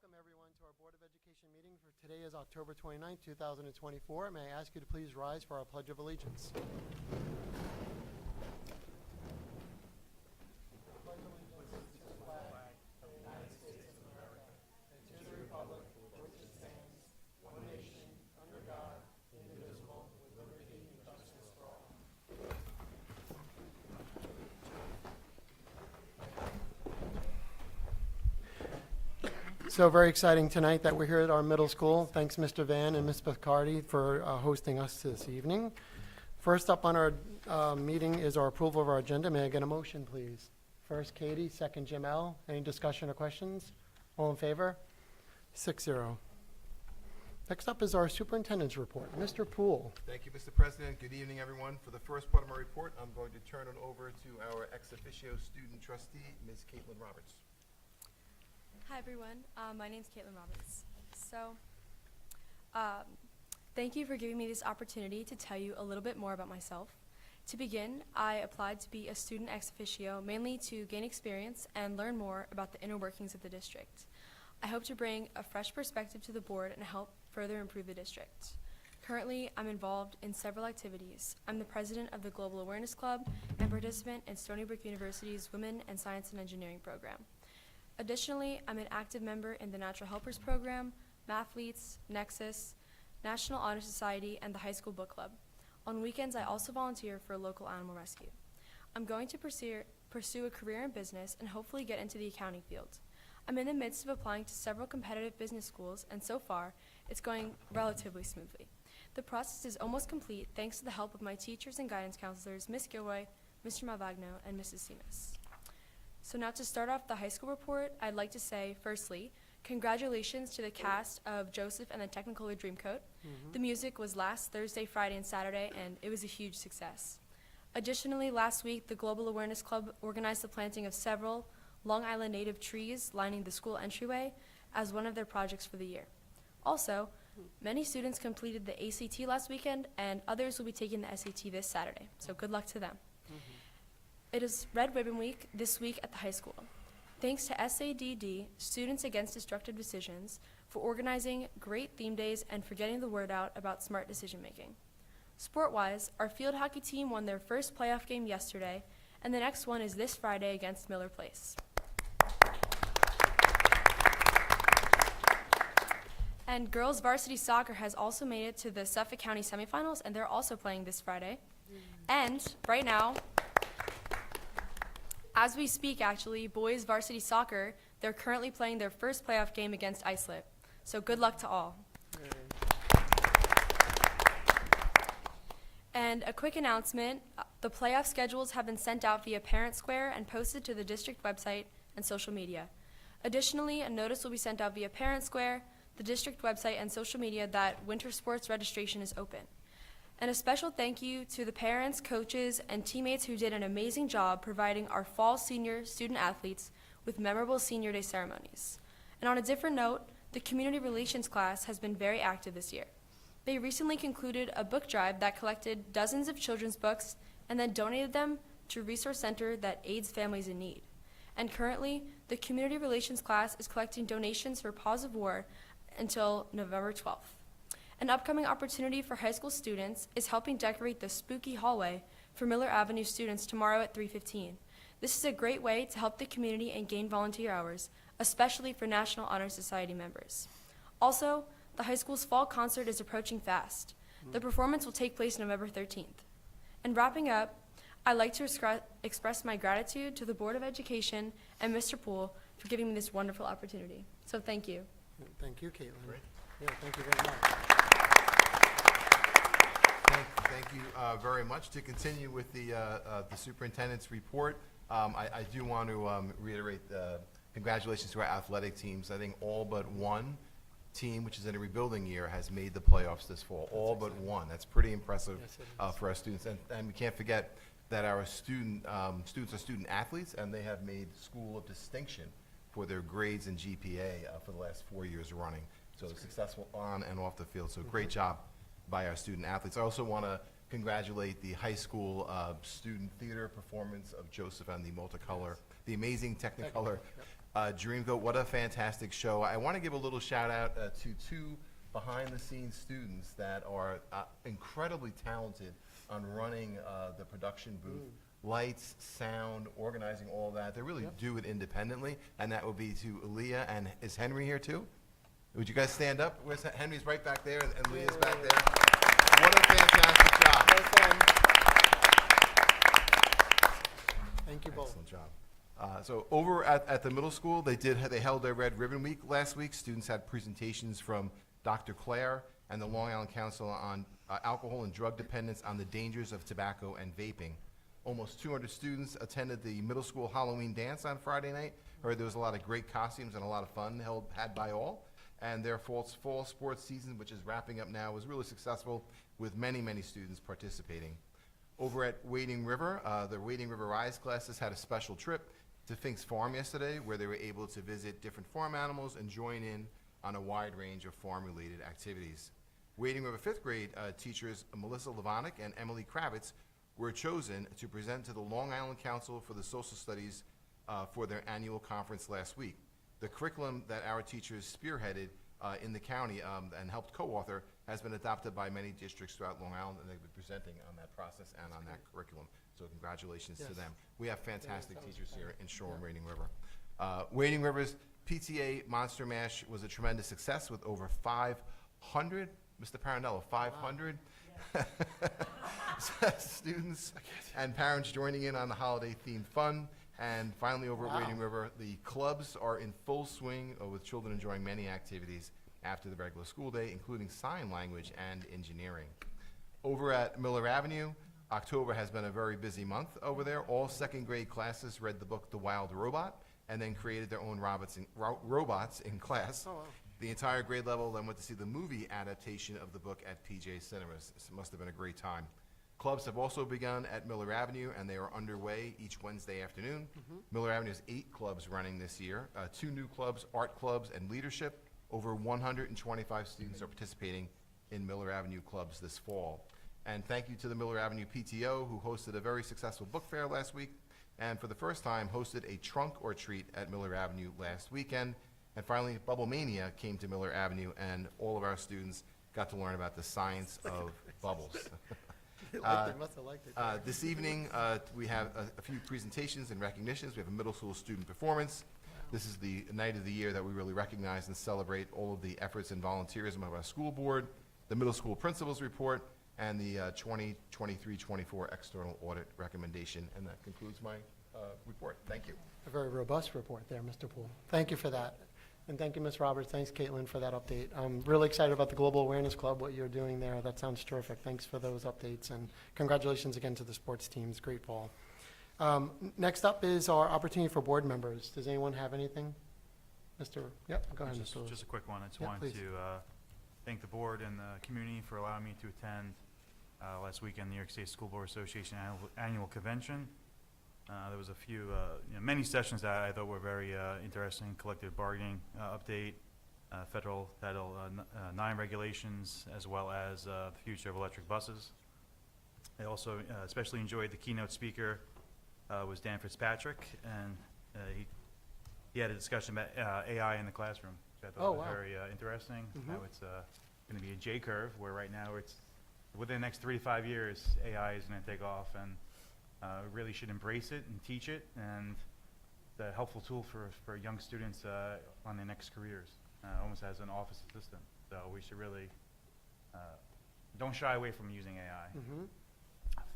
Welcome everyone to our Board of Education meeting for today is October 29th, 2024. May I ask you to please rise for our Pledge of Allegiance. So very exciting tonight that we're here at our middle school. Thanks, Mr. Van and Ms. Picardi, for hosting us this evening. First up on our meeting is our approval of our agenda. May I get a motion, please? First, Katie. Second, Jim L. Any discussion or questions? All in favor? 6-0. Next up is our superintendent's report. Mr. Poole. Thank you, Mr. President. Good evening, everyone. For the first part of my report, I'm going to turn it over to our ex officio student trustee, Ms. Caitlin Roberts. Hi everyone, my name is Caitlin Roberts. So, thank you for giving me this opportunity to tell you a little bit more about myself. To begin, I applied to be a student ex officio mainly to gain experience and learn more about the inner workings of the district. I hope to bring a fresh perspective to the board and help further improve the district. Currently, I'm involved in several activities. I'm the president of the Global Awareness Club and participant in Stony Brook University's Women in Science and Engineering program. Additionally, I'm an active member in the Natural Helpers Program, Mathletes, Nexus, National Honor Society, and the High School Book Club. On weekends, I also volunteer for a local animal rescue. I'm going to pursue a career in business and hopefully get into the accounting field. I'm in the midst of applying to several competitive business schools, and so far, it's going relatively smoothly. The process is almost complete thanks to the help of my teachers and guidance counselors, Ms. Gilroy, Mr. Malvagno, and Mrs. Seamus. So now to start off the high school report, I'd like to say, firstly, congratulations to the cast of Joseph and the Technicolor Dreamcoat. The music was last Thursday, Friday, and Saturday, and it was a huge success. Additionally, last week, the Global Awareness Club organized the planting of several Long Island native trees lining the school entryway as one of their projects for the year. Also, many students completed the ACT last weekend, and others will be taking the SAT this Saturday, so good luck to them. It is Red Ribbon Week this week at the high school. Thanks to SADD, Students Against Destructive Decisions, for organizing great theme days and for getting the word out about smart decision making. Sport-wise, our field hockey team won their first playoff game yesterday, and the next one is this Friday against Miller Place. And girls varsity soccer has also made it to the Suffolk County semifinals, and they're also playing this Friday. And right now, as we speak, actually, boys varsity soccer, they're currently playing their first playoff game against Islip. So good luck to all. And a quick announcement, the playoff schedules have been sent out via Parent Square and posted to the district website and social media. Additionally, a notice will be sent out via Parent Square, the district website, and social media that winter sports registration is open. And a special thank you to the parents, coaches, and teammates who did an amazing job providing our fall senior student athletes with memorable senior day ceremonies. And on a different note, the community relations class has been very active this year. They recently concluded a book drive that collected dozens of children's books and then donated them to a resource center that aids families in need. And currently, the community relations class is collecting donations for Paws of War until November 12th. An upcoming opportunity for high school students is helping decorate the spooky hallway for Miller Avenue students tomorrow at 3:15. This is a great way to help the community and gain volunteer hours, especially for National Honor Society members. Also, the high school's fall concert is approaching fast. The performance will take place November 13th. And wrapping up, I'd like to express my gratitude to the Board of Education and Mr. Poole for giving me this wonderful opportunity. So thank you. Thank you, Caitlin. Great. Yeah, thank you very much. Thank you very much. To continue with the superintendent's report, I do want to reiterate congratulations to our athletic teams. I think all but one team, which is in a rebuilding year, has made the playoffs this fall. All but one. That's pretty impressive for our students. And we can't forget that our students are student athletes, and they have made School of Distinction for their grades and GPA for the last 4 years running. So successful on and off the field. So great job by our student athletes. I also want to congratulate the high school student theater performance of Joseph and the amazing Technicolor Dreamville, what a fantastic show. I want to give a little shout out to two behind-the-scenes students that are incredibly talented on running the production booth. Lights, sound, organizing all that. They really do it independently, and that would be to Aaliyah, and is Henry here too? Would you guys stand up? Where's Henry's right back there, and Leah's back there. What a fantastic job. Well done. Thank you both. Excellent job. So over at the middle school, they held their Red Ribbon Week last week. Students had presentations from Dr. Claire and the Long Island Council on Alcohol and Drug Dependence on the dangers of tobacco and vaping. Almost 200 students attended the middle school Halloween dance on Friday night. Heard there was a lot of great costumes and a lot of fun had by all. And their fall sports season, which is wrapping up now, was really successful with many, many students participating. Over at Wading River, the Wading River Rise classes had a special trip to Fink's Farm yesterday, where they were able to visit different farm animals and join in on a wide range of farm-related activities. Wading River 5th grade teachers Melissa Levonick and Emily Kravitz were chosen to present to the Long Island Council for the Social Studies for their annual conference last week. The curriculum that our teachers spearheaded in the county and helped co-author has been adopted by many districts throughout Long Island, and they've been presenting on that process and on that curriculum. So congratulations to them. We have fantastic teachers here in Shoreham-Wading River. Wading River's PTA Monster Mash was a tremendous success with over 500, Mr. Paranello, 500 students and parents joining in on the holiday-themed fun. And finally, over at Wading River, the clubs are in full swing with children enjoying many activities after the regular school day, including sign language and engineering. Over at Miller Avenue, October has been a very busy month over there. All second grade classes read the book The Wild Robot and then created their own robots in class. Oh, wow. The entire grade level then went to see the movie adaptation of the book at PJ Cinemas. It must have been a great time. Clubs have also begun at Miller Avenue, and they are underway each Wednesday afternoon. Miller Avenue has 8 clubs running this year, 2 new clubs, art clubs and leadership. Over 125 students are participating in Miller Avenue clubs this fall. And thank you to the Miller Avenue PTO, who hosted a very successful book fair last week, and for the first time hosted a trunk or treat at Miller Avenue last weekend. And finally, Bubble Mania came to Miller Avenue, and all of our students got to learn about the science of bubbles. They must have liked it. This evening, we have a few presentations and recognitions. We have a middle school student performance. This is the night of the year that we really recognize and celebrate all of the efforts and volunteerism of our school board, the middle school principals report, and the 2023-24 external audit recommendation. And that concludes my report. Thank you. A very robust report there, Mr. Poole. Thank you for that. And thank you, Ms. Roberts. Thanks, Caitlin, for that update. I'm really excited about the Global Awareness Club, what you're doing there. That sounds terrific. Thanks for those updates, and congratulations again to the sports teams. Great ball. Next up is our opportunity for board members. Does anyone have anything? Yep, go ahead, Mr. Lewis. Just a quick one. I just Yeah, wanted please. to thank the board and the community for allowing me to attend last weekend New York State School Board Association annual convention. There was a few, many sessions that I thought were very interesting. Collective bargaining update, federal Title IX regulations, as well as the future of electric buses. I also especially enjoyed the keynote speaker was Dan Fitzpatrick, and he had a discussion about AI in the classroom, which I thought was very interesting. How it's going to be a J curve, where right now it's within the next 3 to 5 years, AI is going to take off, and really should embrace it and teach it, and it's a helpful tool for young students on their next careers, almost as an office assistant. So we should really don't shy away from using AI.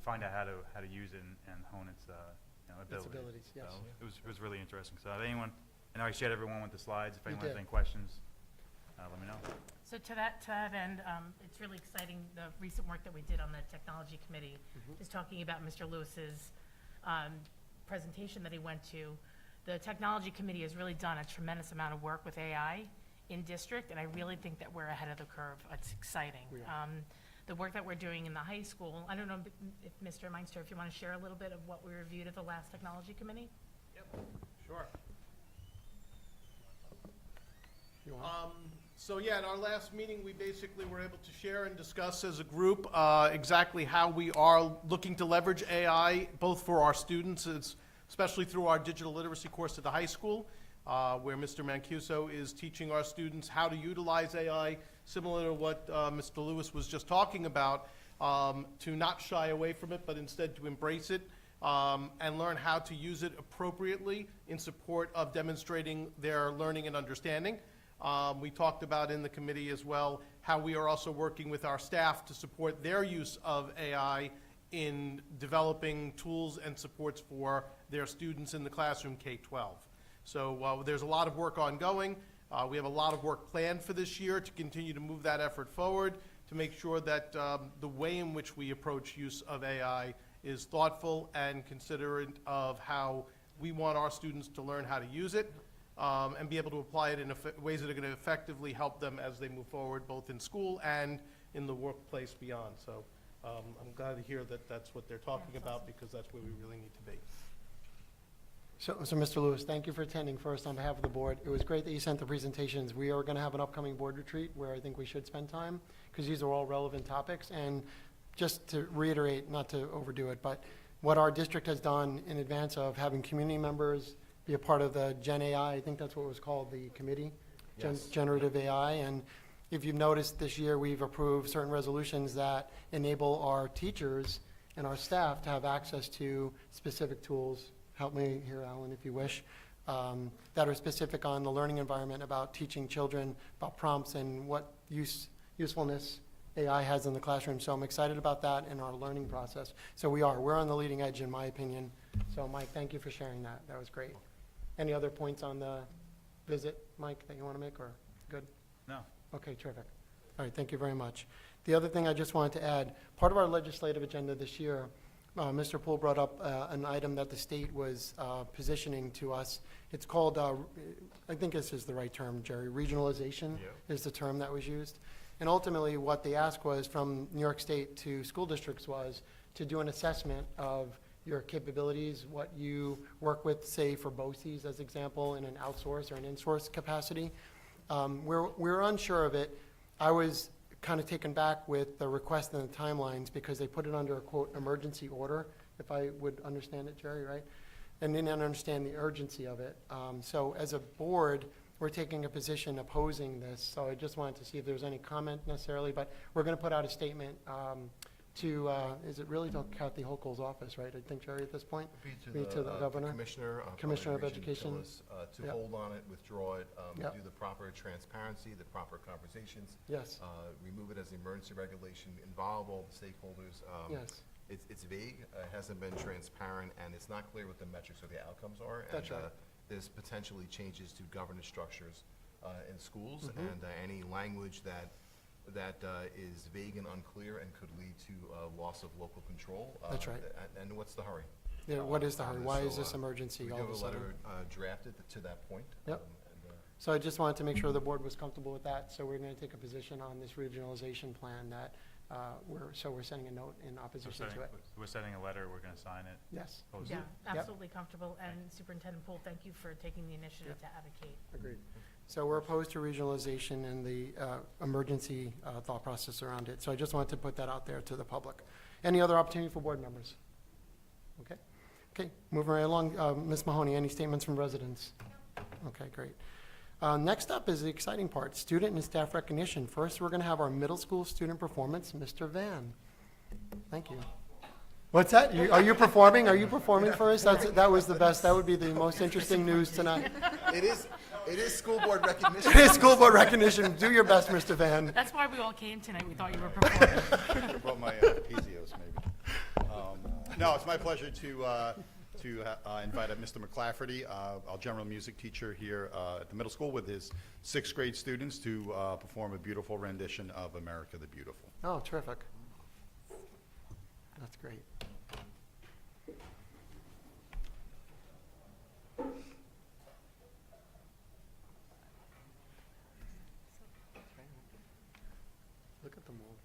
Find out how to use it and hone its abilities. Its abilities, yes. So it was really interesting. So if anyone, I know I shared everyone with the slides. If You anyone has did. any questions, let me know. So to that end, it's really exciting, the recent work that we did on the technology committee, just talking about Mr. Lewis's presentation that he went to. The technology committee has really done a tremendous amount of work with AI in district, and I really think that we're ahead of the curve. It's exciting. We are. The work that we're doing in the high school, I don't know if Mr. Meinster, if you want to share a little bit of what we reviewed at the last technology committee? Yep, sure. You want? So yeah, at our last meeting, we basically were able to share and discuss as a group exactly how we are looking to leverage AI, both for our students, especially through our digital literacy course at the high school, where Mr. Mancuso is teaching our students how to utilize AI, similar to what Mr. Lewis was just talking about, to not shy away from it, but instead to embrace it and learn how to use it appropriately in support of demonstrating their learning and understanding. We talked about in the committee as well how we are also working with our staff to support their use of AI in developing tools and supports for their students in the classroom K-12. So there's a lot of work ongoing. We have a lot of work planned for this year to continue to move that effort forward, to make sure that the way in which we approach use of AI is thoughtful and considerate of how we want our students to learn how to use it, and be able to apply it in ways that are going to effectively help them as they move forward, both in school and in the workplace beyond. So I'm glad to hear that that's what they're talking about, because that's where we really need to be. So Mr. Lewis, thank you for attending first on behalf of the board. It was great that you sent the presentations. We are going to have an upcoming board retreat where I think we should spend time, because these are all relevant topics. And just to reiterate, not to overdo it, but what our district has done in advance of having community members be a part of the Gen AI, I think that's what it was called, the committee, Yes. Generative AI. And if you've noticed this year, we've approved certain resolutions that enable our teachers and our staff to have access to specific tools. Help me here, Alan, if you wish, that are specific on the learning environment, about teaching children about prompts and what usefulness AI has in the classroom. So I'm excited about that in our learning process. So we're on the leading edge, in my opinion. So Mike, thank you for sharing that. That was great. Any other points on the visit, Mike, that you want to make, or good? No. Okay, terrific. All right, thank you very much. The other thing I just wanted to add, part of our legislative agenda this year, Mr. Poole brought up an item that the state was positioning to us. It's called, I think this is the right term, Jerry, regionalization is the term that was used. And ultimately, what the ask was from New York State to school districts was to do an assessment of your capabilities, what you work with, say, for BOCES as example, in an outsource or an in-source capacity. We're unsure of it. I was kind of taken back with the request and the timelines, because they put it under a, quote, emergency order, if I would understand it, Jerry, right? And didn't understand the urgency of it. So as a board, we're taking a position opposing this. So I just wanted to see if there was any comment necessarily, but we're going to put out a statement to, is it really to Kathy Hochul's office, right? I think, Jerry, at this point? Be to the governor? Commissioner. Commissioner of Region Education. Phyllis, to Yep. hold on it, withdraw it, Yep. do the proper transparency, the proper conversations. Yes. Remove it as an emergency regulation, involve all the stakeholders. Yes. It's vague, it hasn't been transparent, and it's not clear what the metrics or the outcomes are. That's and, right. There's potentially changes to governance structures in schools, Mhm. and any language that is vague and unclear and could lead to loss of local control. That's right. And what's the hurry? Yeah, what is the on hurry? this? Why So, is this emergency We all do of have a a sudden? letter drafted to that point. Yep. And, So I just wanted to make sure the board was comfortable with that. So we're going to take a position on this regionalization plan that we're sending a note in opposition to it. We're setting a letter, we're gonna sign it. Yes, Post Yeah, it. absolutely comfortable. And Superintendent Poole, thank you for taking the initiative to advocate. agreed. So we're opposed to regionalization and the emergency thought process around it. So I just wanted to put that out there to the public. Any other opportunity for board members? Okay. Okay, moving right along. Ms. Mahoney, any statements from residents? Okay, great. Next up is the exciting part, student and staff recognition. First, we're going to have our middle school student performance, Mr. Van. Thank you. What's that? Are you performing? Are you performing for us? That was the best. That would be the most interesting news tonight. It is school board recognition. It is school board recognition. Do your best, Mr. Van. That's why we all came tonight. We thought you were performing. Brought my PZOs, maybe. No, it's my pleasure to invite Mr. McClafferty, our general music teacher here at the middle school, with his 6th grade students to perform a beautiful rendition of America the Beautiful. Oh, terrific. That's great. Look at them all.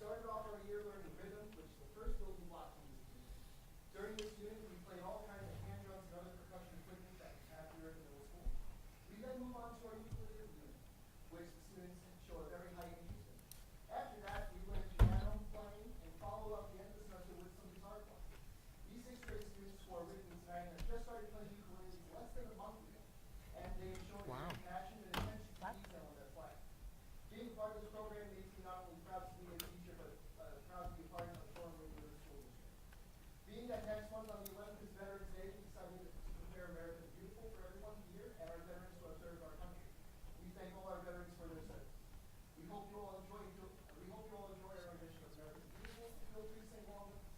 started off our year learning rhythm, which is the first building block from this unit. During this unit, we played all kinds of hand drums and other percussion equipment that we have here in the middle school. We then move on to our ukulele unit, which the students show a very high interest in. After that, we learn piano playing and follow up the end of the semester with some guitar playing. These sixth grade students who are with me tonight have just started playing ukulele less than a month ago, and they have shown a great passion and attention to detail in their playing. Being part of this program makes me not only proud to be a teacher, but proud to be a part of the Shoreham-Wading School District. Being that next month on the 11th is Veterans Day, we decided to prepare America the Beautiful for everyone here and our veterans who have served our country. We thank all our veterans for their service. We hope you all enjoy our rendition of America the Beautiful. Feel free to sing along with us.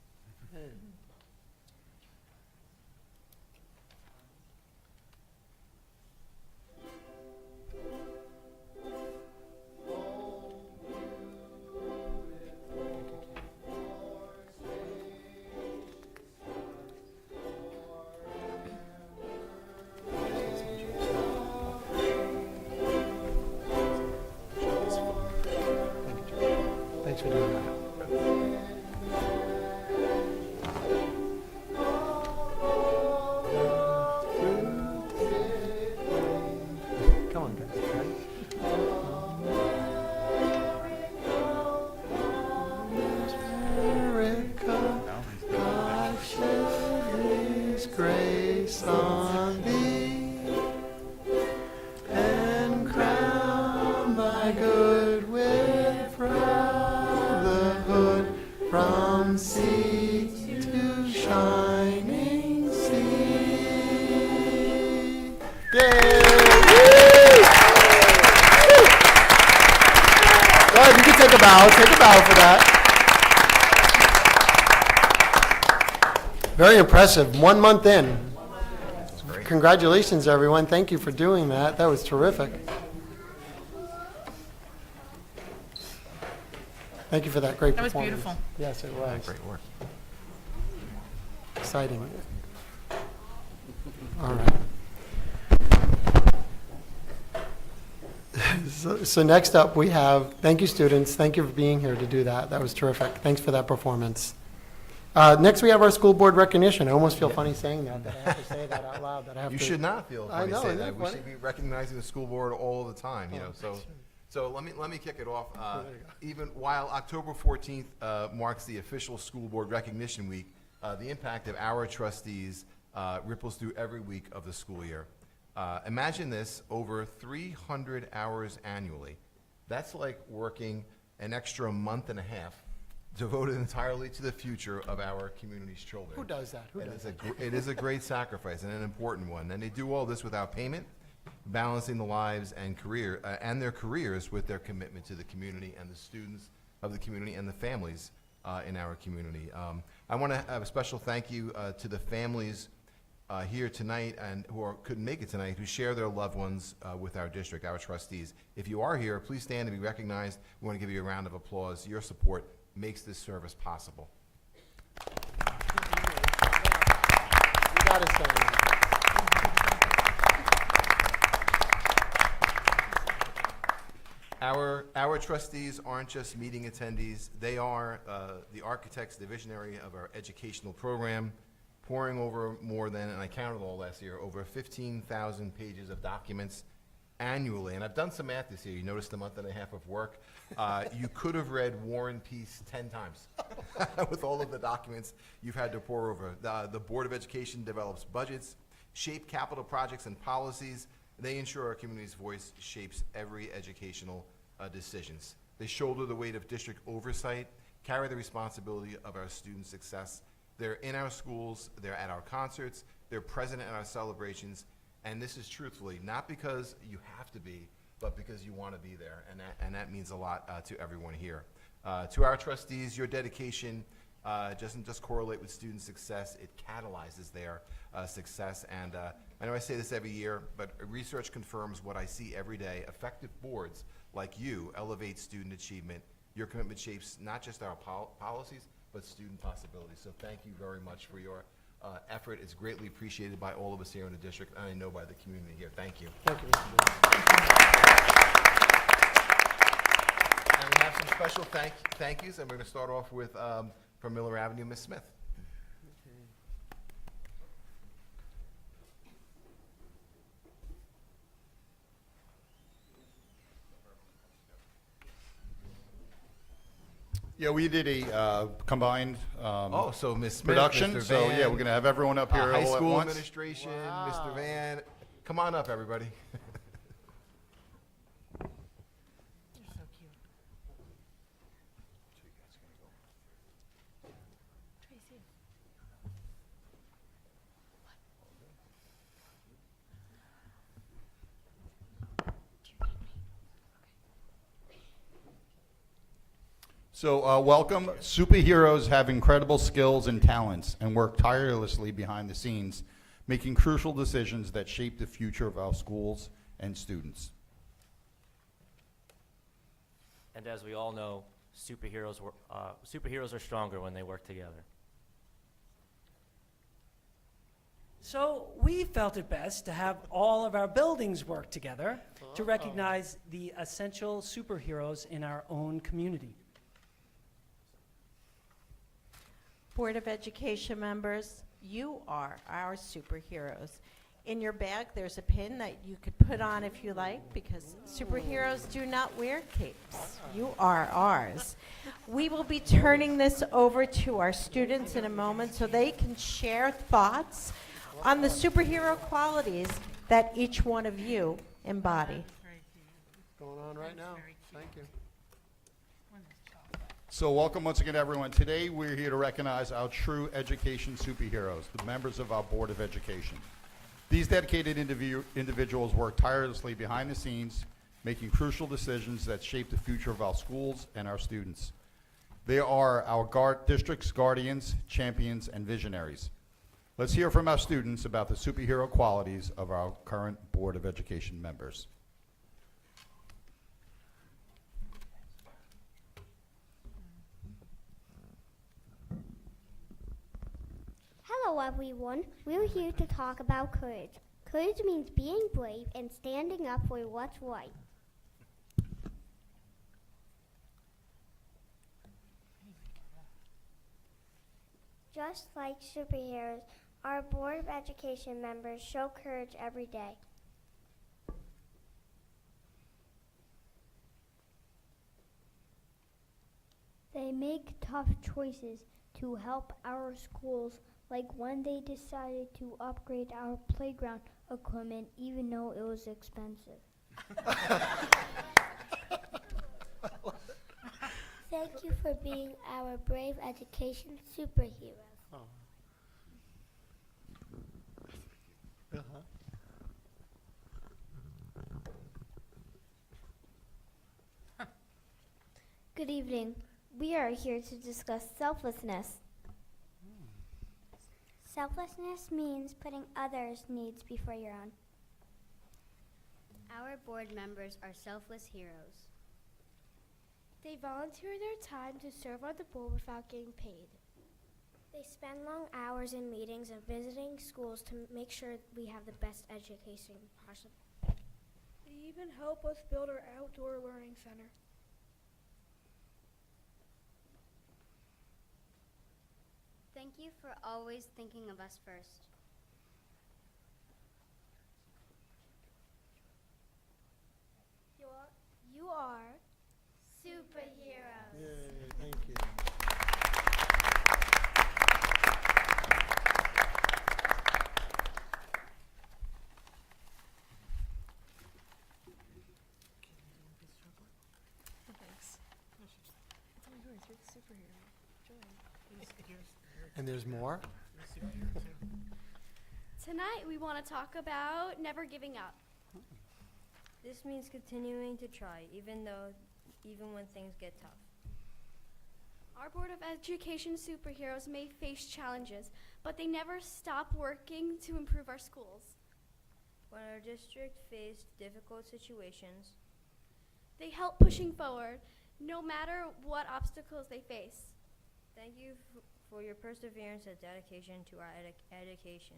Thanks for doing that. Come on, guys. America, God shed His grace on thee, and crown thy good with brotherhood from sea to shining sea. Yay! Go ahead, you can take a bow. Take a bow for that. Very impressive. 1 month in. Congratulations, everyone. Thank you for doing that. That was terrific. Thank you for that great That was performance. beautiful. Yes, it was. Great work. Exciting. All right. So next up, we have, thank you, students. Thank you for being here to do that. That was terrific. Thanks for that performance. Next, we have our school board recognition. I almost feel funny saying that I have to say that out loud. That I have You to. should not feel I funny know, to say isn't that. that We funny? should be recognizing the school board all the time, you know, Oh, so let me kick it off. there you go. Even while October 14th marks the official School Board Recognition Week, the impact of our trustees ripples through every week of the school year. Imagine this, over 300 hours annually. That's like working an extra month and a half devoted entirely to the future of our community's children. Who does that? Who does that? It is a great sacrifice and an important one. And they do all this without payment, balancing the lives and their careers with their commitment to the community and the students of the community and the families in our community. I want to have a special thank you to the families here tonight and who couldn't make it tonight, who share their loved ones with our district, our trustees. If you are here, please stand and be recognized. We want to give you a round of applause. Your support makes this service possible. You got to say. Our trustees aren't just meeting attendees. They are the architects, the visionary of our educational program, pouring over more than, and I counted all last year, over 15,000 pages of documents annually. And I've done some math this year. You noticed the month and a half of work. You could have read War and Peace 10 times with all of the documents you've had to pour over. The Board of Education develops budgets, shape capital projects and policies. They ensure our community's voice shapes every educational decisions. They shoulder the weight of district oversight, carry the responsibility of our students' success. They're in our schools, they're at our concerts, they're present at our celebrations, and this is truthfully not because you have to be, but because you want to be there, and that means a lot to everyone here. To our trustees, your dedication doesn't just correlate with student success, it catalyzes their success. And I know I say this every year, but research confirms what I see every day. Effective boards like you elevate student achievement. Your commitment shapes not just our policies, but student possibilities. So thank you very much for your effort. It's greatly appreciated by all of us here in the district, and I know by the community here. Thank you. Thank you, Mr. Booth. And we have some special special thank yous, and we're going to start off with, from Miller Avenue, Ms. Smith. Yeah, we did a combined Oh, so Ms. Smith, production, Mr. so Van, yeah, we're going to have everyone up here high all at school once. administration, Wow. Mr. Van. Come on up, everybody. You're so cute. Tracy. So, welcome. Superheroes have incredible skills and talents and work tirelessly behind the scenes, making crucial decisions that shape the future of our schools and students. And as we all know, superheroes are stronger when they work together. So we felt it best to have all of our buildings work together to recognize the essential superheroes in our own community. Board of Education members, you are our superheroes. In your bag, there's a pin that you could put on if you like, because superheroes do not wear capes. You are ours. We will be turning this over to our students in a moment so they can share thoughts on the superhero qualities that each one of you embody. Very cute. Going on right now. Very cute. Thank you. One is chocolate. So welcome once again, everyone. Today, we're here to recognize our true education superheroes, the members of our Board of Education. These dedicated individuals work tirelessly behind the scenes, making crucial decisions that shape the future of our schools and our students. They are our district's guardians, champions, and visionaries. Let's hear from our students about the superhero qualities of our current Board of Education members. Hello everyone, we're here to talk about courage. Courage means being brave and standing up for what's right. Just like superheroes, our Board of Education members show courage every day. They make tough choices to help our schools, like when they decided to upgrade our playground equipment even though it was expensive. Thank you for being our brave education superheroes. Oh. Good evening. We are here to discuss selflessness. Selflessness means putting others' needs before your own. Our board members are selfless heroes. They volunteer their time to serve on the board without getting paid. They spend long hours in meetings and visiting schools to make sure we have the best education possible. They even help us build our outdoor learning center. Thank you for always thinking of us first. You are superheroes. Yay, thank you. Thanks. It's all yours. You're the superhero. Joy. And there's more? Tonight we want to talk about never giving up. This means continuing to try, even when things get tough. Our Board of Education superheroes may face challenges, but they never stop working to improve our schools. When our district faced difficult situations, They help pushing forward, no matter what obstacles they face. thank you for your perseverance and dedication to our education.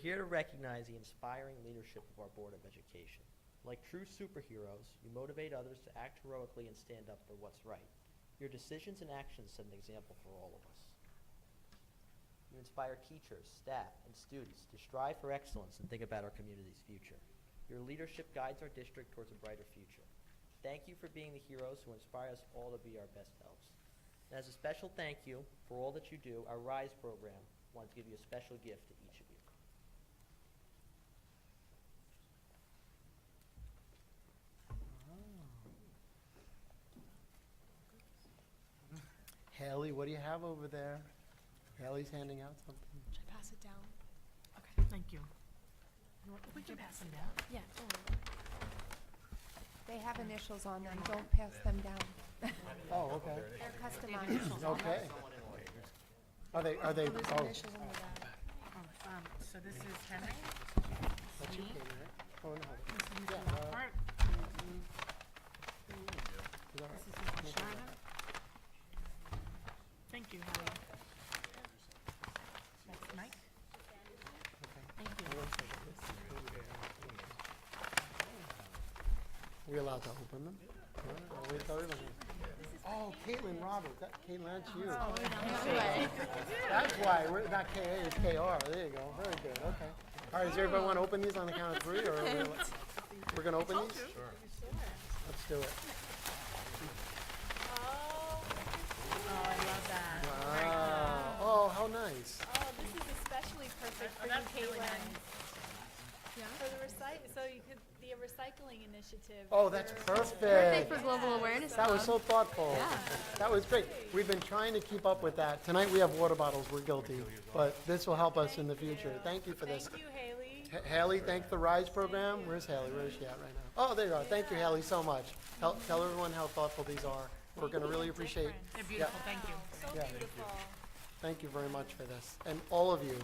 here to recognize the inspiring leadership of our Board of Education. Like true superheroes, you motivate others to act heroically and stand up for what's right. Your decisions and actions set an example for all of us. You inspire teachers, staff, and students to strive for excellence and think about our community's future. Your leadership guides our district towards a brighter future. Thank you for being the heroes who inspire us all to be our best selves. And as a special thank you for all that you do, our RISE program wants to give you a special gift to each of you. Haley, what do you have over there? Haley's handing out something. Should I pass it down? Thank you. We can pass them down. Yeah, don't worry. They have initials on them. Don't pass them down. Oh, okay. They're customized. Okay. Are they, There's oh, initials on the back. So this is Henry. that's you, Me. Katie, right? Oh, no. This is Yeah, Mr. Lockhart. Is that right? This is Mr. Sharma. Thank you, Henry. That's Mike. Thank you. Are we allowed to open them? Are we allowed to? Oh, Caitlin Roberts, Caitlin, that's you. That's why, we're not KA, it's KR, there you go, very good, okay. All right, does everybody want to open these on the count of three, or we're going to open these? Sure. Let's do it. Oh, I love that. Wow, oh, how nice. Oh, this is especially perfect for you, That's really Caitlin. nice. For the so you could the recycling initiative. Oh, that's for- perfect. Birthday for Global Awareness That was Month. so thoughtful. Yeah. That was great. We've been trying to keep up with that. Tonight we have water bottles, we're guilty, but this will help us in the future. Thank you for this. Thank you, Haley. Haley, thank the RISE program. Where's Haley? Where is she at right now? Oh, there you are. Thank you, Haley, so much. Tell everyone how thoughtful these are. We're going to really appreciate. They're beautiful, thank you. So Yeah. beautiful. Thank you very much for this. And all of you,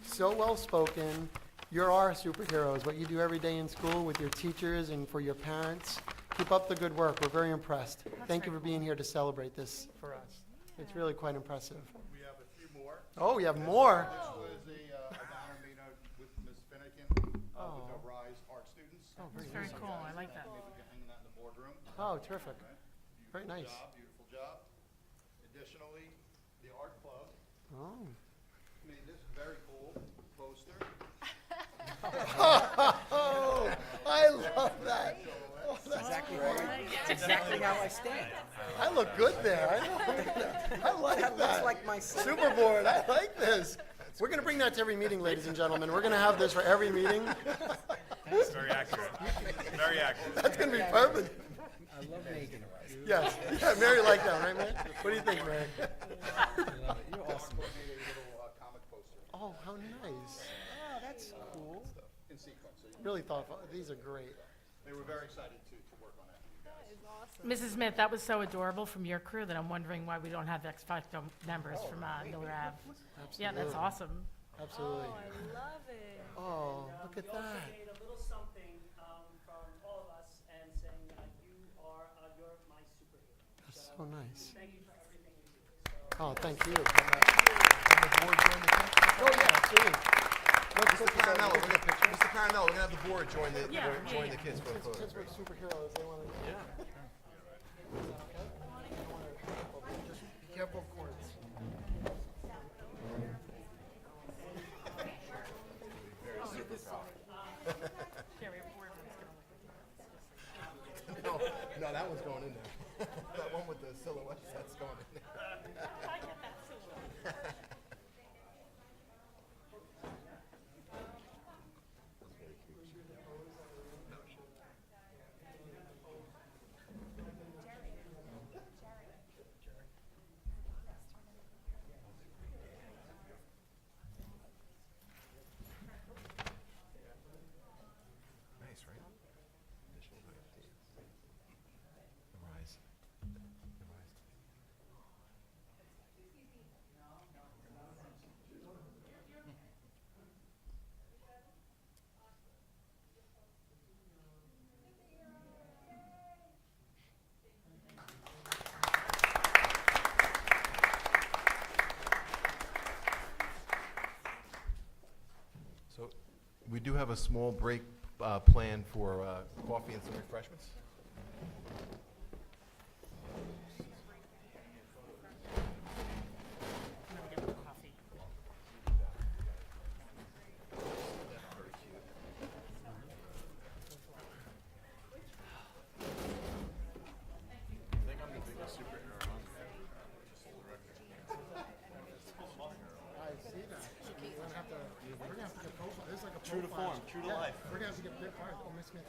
so well spoken. You're our superheroes. What you do every day in school with your teachers and for your parents. Keep up the good work. We're very impressed. Thank you for being here to celebrate this for us. It's really quite impressive. We have a few more. Oh, you have more? This was a banner made out with Ms. Finnegan, with the RISE art students. Oh, very It's very nice. cool, I like that. Maybe we can hang that in the boardroom. Oh, terrific. Very nice. Beautiful job. Additionally, the art club Oh. made this very cool poster. Oh, I love that. Oh, that's Exactly great. That's exactly how I stand. I look good there. I like that. That looks like myself. Superboard. I like this. We're going to bring that to every meeting, ladies and gentlemen. We're going to have this for every meeting. Very accurate. Very accurate. That's going to be perfect. I love Megan. Yes. Yeah, Mary liked that, right, Mary? What do you think, Mary? You're awesome. Made a little comic poster Oh, how nice. Oh, that's cool. in sequence. So Really thoughtful. These are great. they were very excited to work on that for you guys. That is awesome. Mrs. Smith, that was so adorable from your crew that I'm wondering why we don't have X Factor members from Miller Ave. Yeah, that's Absolutely. awesome. Absolutely. Oh, I love it. Oh, look at We also that. made a little something from all of us and saying you're my superhero. That's so nice. Thank you for everything you do. Oh, thank you. The board join the kids? Oh, yeah, absolutely. Let's Mr. look at Paranello, that. we're gonna, Mr. Paranello, we're gonna have the board join the, join the kids for a Kids photo. with superheroes, they want to. Yeah. Just be careful of cords. No, no, that one's going in there. That one with the silhouettes, that's going in there. Nice, right? Initial the rise. The rise. do have a small break planned for coffee and some refreshments. I'm gonna get the coffee. I see that. We're gonna have to get profile. This is like a True to profile. form, true to life. We're gonna have to get big. All right, Miss Smith.